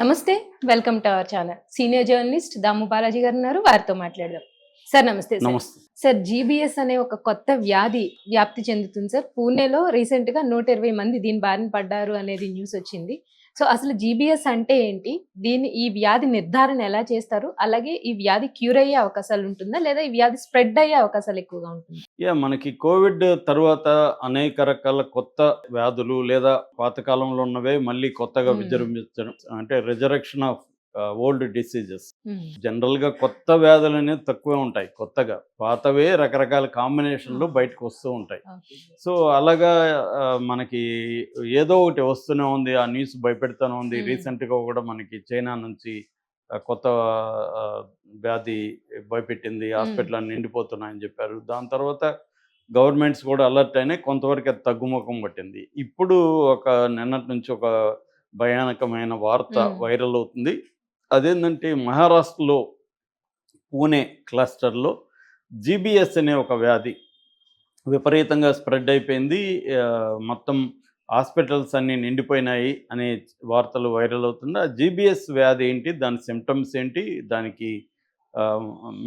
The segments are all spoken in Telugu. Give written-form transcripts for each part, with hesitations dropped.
నమస్తే. Welcome to our channel. Senior journalist Damu Balaji గారు ఉన్నారు. వారితో మాట్లాడదాం. సార్ నమస్తే సార్. నమస్తే. సార్ జీబీఎస్ అనే ఒక కొత్త వ్యాధి వ్యాప్తి చెందుతుంది సార్. పూణేలో రీసెంట్‌గా 120 మంది దీని బారిన పడ్డారు అనేది న్యూస్ వచ్చింది. సో అసలు జీబీఎస్ అంటే ఏంటి? ఈ వ్యాధి నిర్ధారణ ఎలా చేస్తారు? అలాగే ఈ వ్యాధి క్యూర్ అయ్యే అవకాశాలు ఉంటుందా? లేదా ఈ వ్యాధి స్ప్రెడ్ అయ్యే అవకాశాలు ఎక్కువగా ఉంటుందా? మనకి కోవిడ్ తర్వాత అనేక రకాల కొత్త వ్యాధులు లేదా పాతకాలంలో ఉన్నవే మళ్ళీ కొత్తగా హ్మ్. విజృంభించడం అంటే రిజరెక్షన్ ఆఫ్ ఓల్డ్ డిసీజెస్. హ్మ్. జనరల్గా కొత్త వ్యాధులు అనేవి తక్కువే ఉంటాయి. కొత్తగా పాతవే రకరకాల కాంబినేషన్లు బయటకు వస్తూ ఉంటాయి. ఓకే. సో అలాగా మనకి ఏదో ఒకటి వస్తూనే ఉంది. ఆ న్యూస్ భయపెడుతూనే ఉంది. రీసెంట్గా కూడా మనకి చైనా నుంచి కొత్త ఆ, వ్యాధి భయపెట్టింది. హాస్పిటల్ అన్ని నిండిపోతున్నాయని చెప్పారు. దాని తర్వాత గవర్నమెంట్స్ కూడా అలర్ట్ అయినాయి. కొంతవరకు అది తగ్గుముఖం పట్టింది. ఇప్పుడు ఒక నిన్నటి నుంచి ఒక భయానకమైన వార్త వైరల్ అవుతుంది. అదేంటంటే మహారాష్ట్రలో పూణే క్లస్టర్లో జీబీఎస్ అనే ఒక వ్యాధి విపరీతంగా స్ప్రెడ్ అయిపోయింది. మొత్తం హాస్పిటల్స్ అన్నీ నిండిపోయినాయి అనే వార్తలు వైరల్ అవుతుంది. ఆ జీబీఎస్ వ్యాధి ఏంటి, దాని సిమ్టమ్స్ ఏంటి, దానికి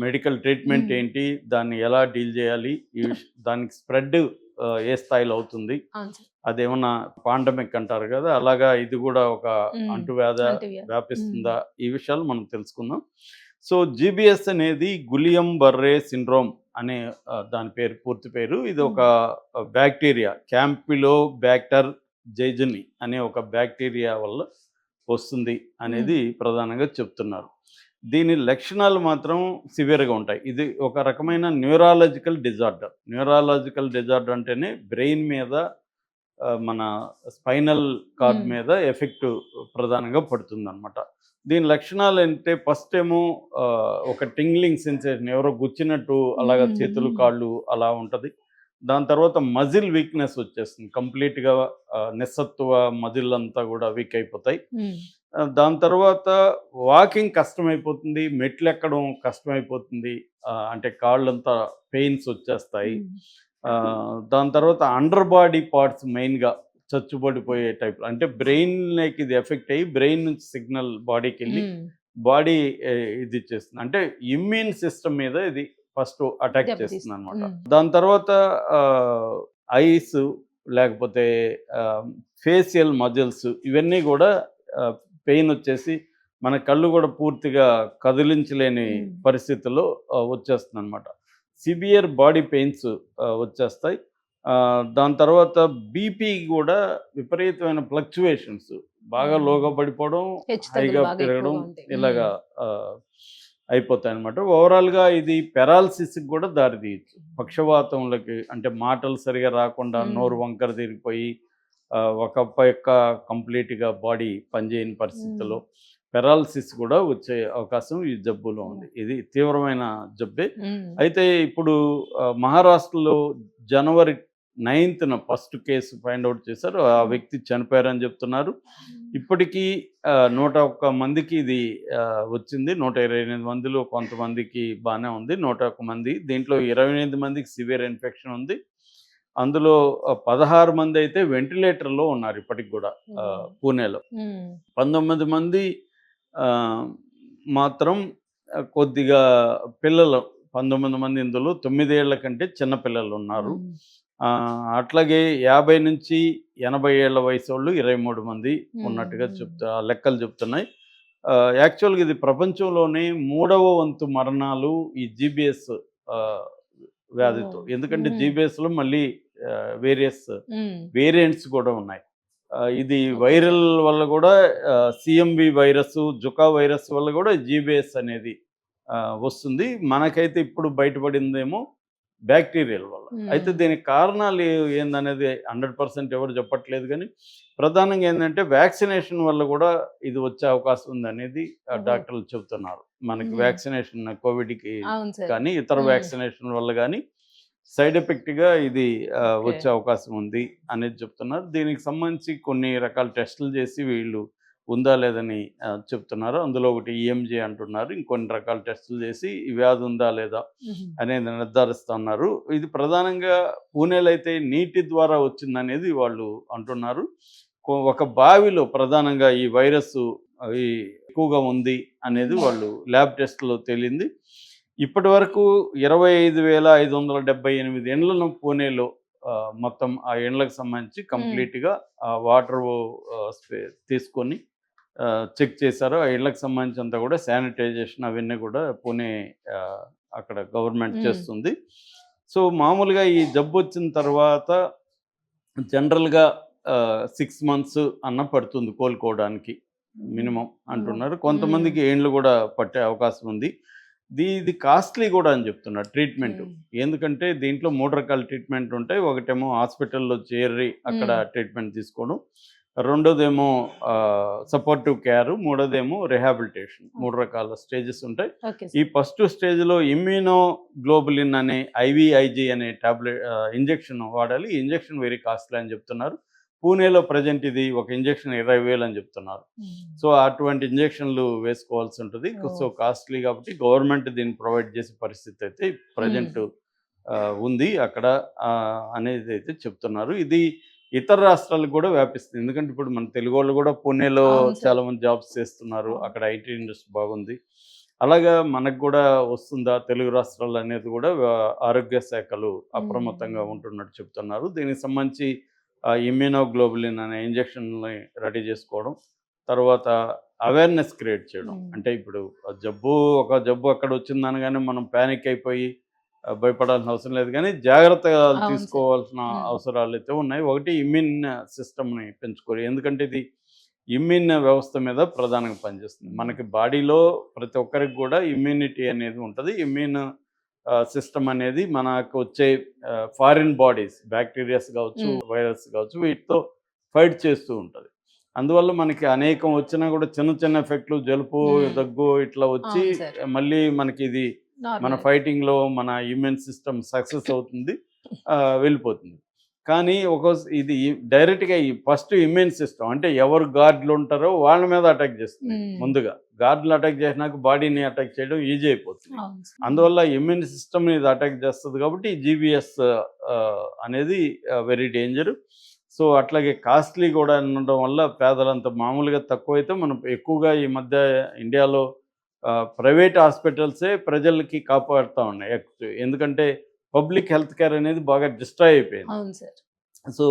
మెడికల్ ట్రీట్మెంట్ ఏంటి, దాన్ని ఎలా డీల్ చేయాలి, దానికి స్ప్రెడ్ ఏ స్థాయిలో అవుతుంది, అవును సార్. అదేమన్నా పాండమిక్ అంటారు కదా, అలాగా ఇది కూడా ఒక అంటువ్యాధ అంటువ్యాధి. వ్యాపిస్తుందా, ఈ విషయాలు మనం తెలుసుకుందాం. సో జీబీఎస్ అనేది గులియం బర్రే సిండ్రోమ్ అనే దాని పేరు, పూర్తి పేరు. ఇది ఒక బ్యాక్టీరియా, క్యాంపిలో బ్యాక్టర్ జైజుని అనే ఒక బ్యాక్టీరియా వల్ల వస్తుంది అనేది ప్రధానంగా చెప్తున్నారు. దీని లక్షణాలు మాత్రం సివియర్గా ఉంటాయి. ఇది ఒక రకమైన న్యూరాలజికల్ డిజార్డర్. న్యూరాలజికల్ డిజార్డర్ అంటేనే బ్రెయిన్ మీద మన స్పైనల్ కార్డ్ మీద ఎఫెక్ట్ ప్రధానంగా పడుతుందన్నమాట. దీని లక్షణాలు అంటే ఫస్ట్ ఏమో ఒక టింగ్లింగ్ సెన్సేషన్, ఎవరో గుచ్చినట్టు అలాగా చేతులు కాళ్ళు అలా ఉంటుంది. దాని తర్వాత మజిల్ వీక్నెస్ వచ్చేస్తుంది. కంప్లీట్గా నిస్సత్తువ మజిల్ అంతా కూడా వీక్ అయిపోతాయి. దాని తర్వాత వాకింగ్ కష్టమైపోతుంది, మెట్లు ఎక్కడం కష్టమైపోతుంది. అంటే కాళ్ళంతా పెయిన్స్ వచ్చేస్తాయి. దాని తర్వాత అండర్ బాడీ పార్ట్స్ మెయిన్గా చచ్చుబడిపోయే టైప్, అంటే బ్రెయిన్కి ఇది ఎఫెక్ట్ అయ్యి బ్రెయిన్ నుంచి సిగ్నల్ బాడీకి వెళ్ళి బాడీ ఇది ఇచ్చేస్తుంది. అంటే ఇమ్యూన్ సిస్టమ్ మీద ఇది ఫస్ట్ అటాక్ చేస్తుంది అనమాట. దాని తర్వాత ఐస్ లేకపోతే ఫేషియల్ మజిల్స్ ఇవన్నీ కూడా పెయిన్ వచ్చేసి మన కళ్ళు కూడా పూర్తిగా కదిలించలేని పరిస్థితుల్లో వచ్చేస్తుంది అనమాట. సివియర్ బాడీ పెయిన్స్ వచ్చేస్తాయి. దాని తర్వాత బీపీ కూడా విపరీతమైన ఫ్లక్చువేషన్స్, బాగా లోగా పడిపోవడం, హైగా పెరగడం, ఇలాగా అయిపోతాయి అనమాట. ఓవరాల్గా ఇది పెరాలసిస్కి కూడా దారితీయచ్చు. పక్షవాతంలోకి, అంటే మాటలు సరిగా రాకుండా నోరు వంకర తిరిగిపోయి ఒక పక్క కంప్లీట్గా బాడీ పనిచేయని పరిస్థితుల్లో పెరాలసిస్ కూడా వచ్చే అవకాశం ఈ జబ్బులో ఉంది. ఇది తీవ్రమైన జబ్బే. అయితే ఇప్పుడు మహారాష్ట్రలో జనవరి 9న ఫస్ట్ కేసు ఫైండ్ అవుట్ చేశారు. ఆ వ్యక్తి చనిపోయారని చెప్తున్నారు. ఇప్పటికీ 101 మందికి ఇది వచ్చింది. 128 మందిలో కొంతమందికి బాగానే ఉంది. 101 మంది, దీంట్లో 28 మందికి సివియర్ ఇన్ఫెక్షన్ ఉంది. అందులో 16 మంది అయితే వెంటిలేటర్లో ఉన్నారు ఇప్పటికి కూడా పూణేలో. 19 మంది మాత్రం కొద్దిగా పిల్లలు, 19 మంది, ఇందులో 9 ఏళ్ల కంటే చిన్న పిల్లలు ఉన్నారు. అట్లాగే 50 నుంచి 80 ఏళ్ల వయసు వాళ్ళు 23 మంది ఉన్నట్టుగా లెక్కలు చెప్తున్నాయి. యాక్చువల్గా ఇది ప్రపంచంలోనే 3వ వంతు మరణాలు ఈ జీబీఎస్ వ్యాధితో. ఎందుకంటే జీబీఎస్లో మళ్ళీ వేరియంట్స్ కూడా ఉన్నాయి. ఇది వైరల్ వల్ల కూడా సిఎంవి వైరస్, జుకా వైరస్ వల్ల కూడా జీబీఎస్ అనేది వస్తుంది. మనకైతే ఇప్పుడు బయటపడిందేమో బ్యాక్టీరియల్ వల్ల. అయితే దీనికి కారణాలు ఏందనేది 100% ఎవరు చెప్పట్లేదు. కానీ ప్రధానంగా ఏంటంటే వ్యాక్సినేషన్ వల్ల కూడా ఇది వచ్చే అవకాశం ఉందనేది డాక్టర్లు చెబుతున్నారు. మనకి వ్యాక్సినేషన్ కోవిడ్కి కానీ ఇతర వ్యాక్సినేషన్ వల్ల కానీ సైడ్ ఎఫెక్ట్గా ఇది వచ్చే అవకాశం ఉంది అనేది చెప్తున్నారు. దీనికి సంబంధించి కొన్ని రకాల టెస్టులు చేసి వీళ్ళు ఉందా లేదని చెప్తున్నారు. అందులో ఒకటి ఈఎంజీ అంటున్నారు. ఇంకొన్ని రకాల టెస్టులు చేసి ఈ వ్యాధి ఉందా లేదా అనేది నిర్ధారిస్తున్నారు. ఇది ప్రధానంగా పూణేలో అయితే నీటి ద్వారా వచ్చిందనేది వాళ్ళు అంటున్నారు. ఒక బావిలో ప్రధానంగా ఈ వైరస్ అవి ఎక్కువగా ఉంది అనేది వాళ్ళు ల్యాబ్ టెస్ట్లో తేలింది. ఇప్పటి వరకు 25,578 ఇండ్లను పూణేలో మొత్తం ఆ ఇండ్లకు సంబంధించి కంప్లీట్గా వాటర్ తీసుకొని చెక్ చేశారు. ఆ ఇళ్ళకి సంబంధించినంత కూడా శానిటైజేషన్ అవన్నీ కూడా పూణే అక్కడ గవర్నమెంట్ చేస్తుంది. సో మామూలుగా ఈ జబ్బు వచ్చిన తర్వాత జనరల్గా 6 months అన్న పడుతుంది కోలుకోవడానికి మినిమం అంటున్నారు. కొంతమందికి ఏండ్లు కూడా పట్టే అవకాశం ఉంది. ఇది కాస్ట్లీ కూడా అని చెప్తున్నారు ట్రీట్మెంట్. ఎందుకంటే దీంట్లో 3 రకాల ట్రీట్మెంట్ ఉంటాయి. ఒకటేమో హాస్పిటల్లో చేరి అక్కడ ట్రీట్మెంట్ తీసుకోవడం, రెండోదేమో సపోర్టివ్ కేర్, మూడోదేమో రిహాబిలిటేషన్. 3 రకాల స్టేజెస్ ఉంటాయి. ఈ ఫస్ట్ స్టేజ్లో ఇమ్యూనోగ్లోబులిన్ అనే IVIG అనే టాబ్లెట్ ఇంజెక్షన్ వాడాలి. ఈ ఇంజెక్షన్ వెరీ కాస్ట్లీ అని చెప్తున్నారు. పూణేలో ప్రజెంట్ ఇది ఒక ఇంజెక్షన్ 20,000 అని చెప్తున్నారు. సో అటువంటి ఇంజెక్షన్లు వేసుకోవాల్సి ఉంటుంది. సో కాస్ట్లీ కాబట్టి గవర్నమెంట్ దీన్ని ప్రొవైడ్ చేసే పరిస్థితి అయితే ప్రజెంట్ ఉంది అక్కడ అనేది అయితే చెప్తున్నారు. ఇది ఇతర రాష్ట్రాలకు కూడా వ్యాపిస్తుంది. ఎందుకంటే ఇప్పుడు మన తెలుగు వాళ్ళు కూడా పూణేలో చాలామంది జాబ్స్ చేస్తున్నారు. అక్కడ IT ఇండస్ట్రీ బాగుంది. అలాగా మనకు కూడా వస్తుందా తెలుగు రాష్ట్రాలు అనేది కూడా ఆరోగ్య శాఖలు అప్రమత్తంగా ఉంటున్నట్టు చెప్తున్నారు. దీనికి సంబంధించి ఇమ్యూనోగ్లోబులిన్ అనే ఇంజెక్షన్ని రెడీ చేసుకోవడం, తర్వాత అవేర్నెస్ క్రియేట్ చేయడం. అంటే ఇప్పుడు ఒక జబ్బు అక్కడ వచ్చిందనగానే మనం ప్యానిక్ అయిపోయి భయపడాల్సిన అవసరం లేదు, కానీ జాగ్రత్తగా తీసుకోవాల్సిన అవసరాలు అయితే ఉన్నాయి. ఒకటి ఇమ్యూన్ సిస్టమ్ని పెంచుకోవాలి. ఎందుకంటే ఇది ఇమ్యూన్ వ్యవస్థ మీద ప్రధానంగా పనిచేస్తుంది. మనకి బాడీలో ప్రతి ఒక్కరికి కూడా ఇమ్యూనిటీ అనేది ఉంటుంది. ఇమ్యూన్ సిస్టమ్ అనేది మనకు వచ్చే ఫారిన్ బాడీస్, బ్యాక్టీరియాస్ కావచ్చు, వైరస్ కావచ్చు, వీటితో ఫైట్ చేస్తూ ఉంటుంది. అందువల్ల మనకి అనేకం వచ్చినా కూడా చిన్న చిన్న ఎఫెక్ట్లు, జలుబు, దగ్గు ఇట్లా వచ్చి మళ్ళీ మనకి ఇది మన ఫైటింగ్లో మన ఇమ్యూన్ సిస్టమ్ సక్సెస్ అవుతుంది, వెళ్ళిపోతుంది. కానీ ఇది డైరెక్ట్గా ఈ ఫస్ట్ ఇమ్యూన్ సిస్టమ్ అంటే ఎవరు గార్డులు ఉంటారో వాళ్ళ మీద అటాక్ చేస్తుంది. ముందుగా గార్డులు అటాక్ చేసినాక బాడీని అటాక్ చేయడం ఈజీ అయిపోతుంది. అందువల్ల ఇమ్యూన్ సిస్టమ్ని ఇది అటాక్ చేస్తుంది. కాబట్టి GBS అనేది వెరీ డేంజర్. సో అట్లాగే కాస్ట్లీ కూడా ఉండడం వల్ల పేదలంతా మామూలుగా తక్కువైతే మనం ఎక్కువగా ఈ మధ్య ఇండియాలో ప్రైవేట్ హాస్పిటల్సే ప్రజలకి కాపాడుతూ ఉన్నాయి. ఎందుకంటే పబ్లిక్ హెల్త్ కేర్ అనేది బాగా డిస్ట్రాయ్ అయిపోయింది. సో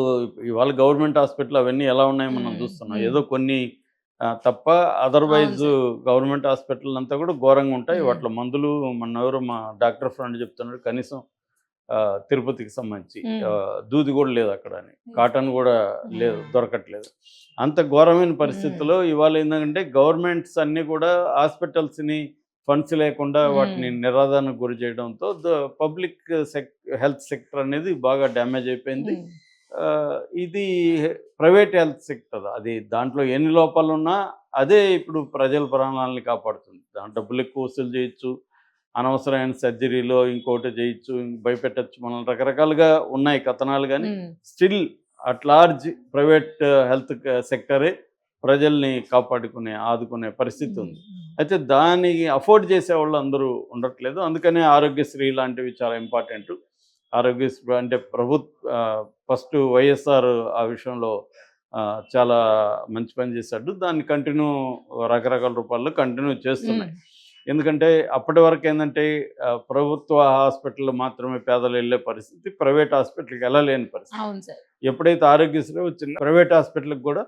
ఇవాళ గవర్నమెంట్ హాస్పిటల్ అవన్నీ ఎలా ఉన్నాయో మనం చూస్తున్నాం. ఏదో కొన్ని తప్ప అదర్వైజ్ గవర్నమెంట్ హాస్పిటల్ అంతా కూడా ఘోరంగా ఉంటాయి. వాటిలో మందులు మా డాక్టర్ ఫ్రెండ్ చెప్తున్నాడు, కనీసం తిరుపతికి సంబంధించి దూది కూడా లేదు అక్కడ అని, కాటన్ కూడా లేదు, దొరకట్లేదు. అంత ఘోరమైన పరిస్థితుల్లో ఇవాళ ఏంటంటే గవర్నమెంట్స్ అన్నీ కూడా హాస్పిటల్స్ని ఫండ్స్ లేకుండా వాటిని నిరాదరణకు గురి చేయడంతో పబ్లిక్ హెల్త్ సెక్టర్ అనేది బాగా డ్యామేజ్ అయిపోయింది. ఇది ప్రైవేట్ హెల్త్ సెక్టర్, అది దాంట్లో ఎన్ని లోపాలు ఉన్నా అదే ఇప్పుడు ప్రజల ప్రాణాలని కాపాడుతుంది. దాంట్లో డబ్బులు ఎక్కువ వసూలు చేయొచ్చు, అనవసరమైన సర్జరీలో ఇంకోటి చేయొచ్చు, భయపెట్టచ్చు, మనం రకరకాలుగా ఉన్నాయి కథనాలు. కానీ still at large private health సెక్టరే ప్రజల్ని ఆదుకునే పరిస్థితి ఉంది. అయితే దానికి అఫోర్డ్ చేసేవాళ్ళు అందరూ ఉండట్లేదు. అందుకనే ఆరోగ్యశ్రీ లాంటివి చాలా ఇంపార్టెంట్. ఆరోగ్యశ్రీ అంటే ఫస్ట్ వైఎస్ఆర్ ఆ విషయంలో చాలా మంచి పని చేశాడు. దాన్ని కంటిన్యూ రకరకాల రూపాల్లో కంటిన్యూ చేస్తున్నాయి. ఎందుకంటే అప్పటి వరకు ఏంటంటే ప్రభుత్వ హాస్పిటల్ మాత్రమే పేదలు వెళ్ళే పరిస్థితి, ప్రైవేట్ హాస్పిటల్కి వెళ్ళలేని పరిస్థితి. ఎప్పుడైతే ఆరోగ్యశ్రీ వచ్చిందో ప్రైవేట్ హాస్పిటల్కి కూడా